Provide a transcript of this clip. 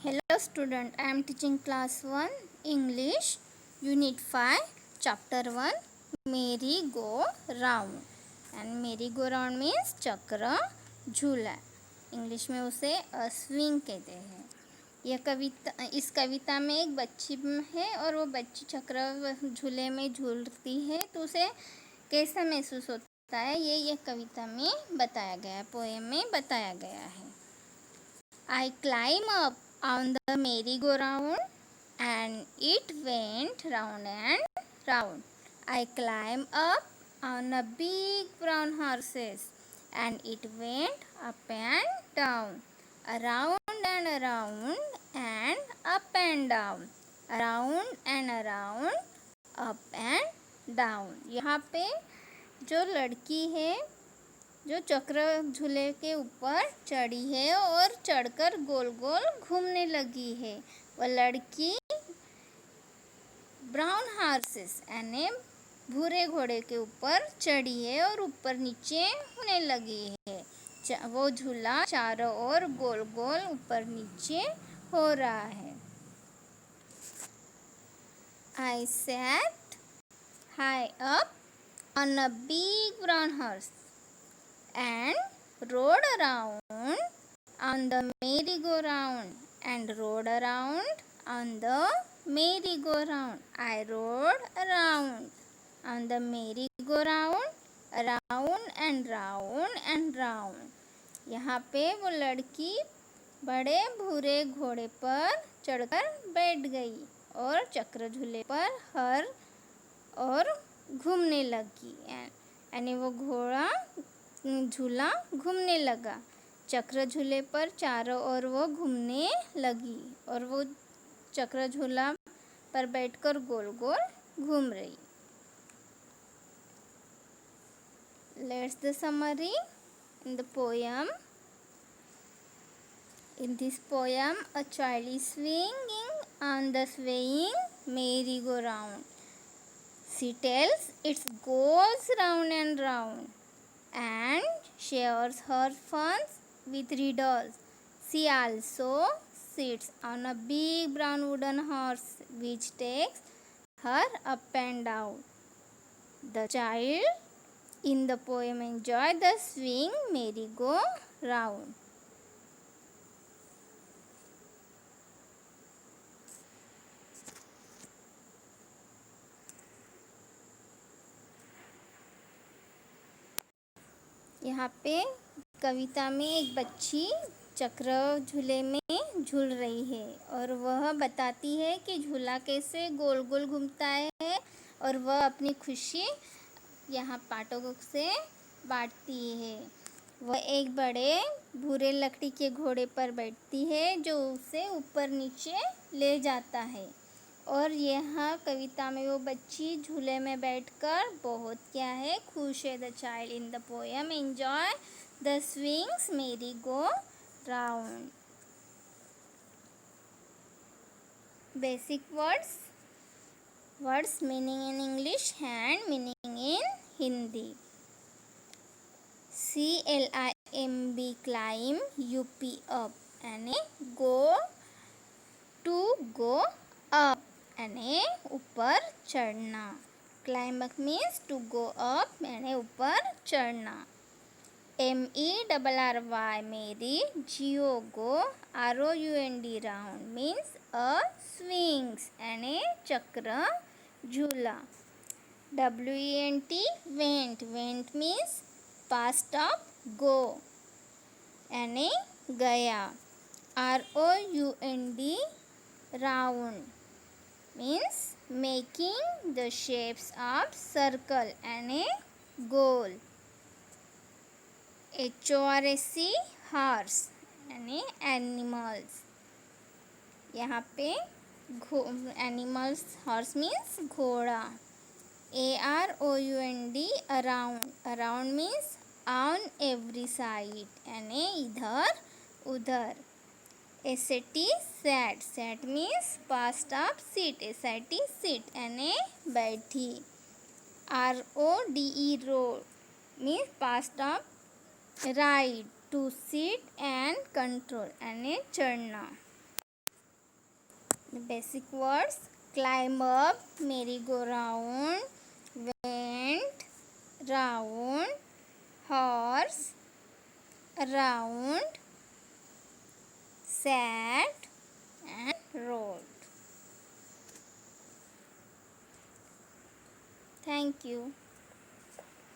Hello student, I am teaching class 1 English Unit 5 Chapter 1 Merry Go Round and Merry Go Round means चक्र झूला। English में उसे swing कहते हैं। इस कविता में एक बच्ची है और वो बच्ची चक्र झूले में झूलती है तो उसे कैसा महसूस होता है ये कविता में बताया गया है, पोएम में बताया गया है। I climb up on the merry-go-round and it went round and round. I climbed up on a big brown horses and it went up and down, around and around and up and down, around and around, up and down. यहाँ पे जो लड़की है जो चक्र झूले के ऊपर चढ़ी है और चढ़कर गोल गोल घूमने लगी है। वह लड़की ब्राउन हॉर्सेस यानी भूरे घोड़े के ऊपर चढ़ी है और ऊपर नीचे होने लगी है। वो झूला चारों ओर गोल गोल ऊपर नीचे हो रहा है। I sat high up on a big brown horse and rode around on the merry-go-round and rode around on the merry-go-round. I rode around on the merry-go-round, round and round and round. यहाँ पे वो लड़की बड़े भूरे घोड़े पर चढ़कर बैठ गई और चक्र झूले पर हर और घूमने लगी यानी वो घोड़ा झूला घूमने लगा। चक्र झूले पर चारों ओर वो घूमने लगी और वो चक्र झूला पर बैठकर गोल गोल घूम रही। Let's the summary in the poem. In this poem, a child is swinging on the swaying merry-go-round. She tells it goes round and round and shares her fun with riddles. She also sits on a big brown wooden horse which takes her up and down. The child in the poem enjoys the swing merry-go-round. यहाँ पे कविता में एक बच्ची चक्र झूले में झूल रही है और वह बताती है कि झूला कैसे गोल गोल घूमता है और वह अपनी खुशी यहाँ पाठकों से बांटती है। वह एक बड़े भूरे लकड़ी के घोड़े पर बैठती है जो उसे ऊपर नीचे ले जाता है और यहाँ कविता में वो बच्ची झूले में बैठकर बहुत क्या है खुश है। The child in the poem enjoy the swings merry go round. Basic words meaning in English and meaning in Hindi. CLIMB climb UP up यानी गो अप यानी ऊपर चढ़ना। Climb means to go up यानी ऊपर चढ़ना। MERRY merry GO go ROUND round means a swings यानी चक्र झूला। WENT went means past of go यानी गया। ROUND round means making the shapes of circle and a goal. HORSE horse यानी animals। यहाँ पे animals horse means घोड़ा। AROUND around means on every side यानी इधर उधर। SAT means past of sit sit यानी बैठी। RODE means past of ride to sit and control यानी चढ़ना। The basic words: climb up, merry-go-round, went round, horse around, sat and rode. Thank you.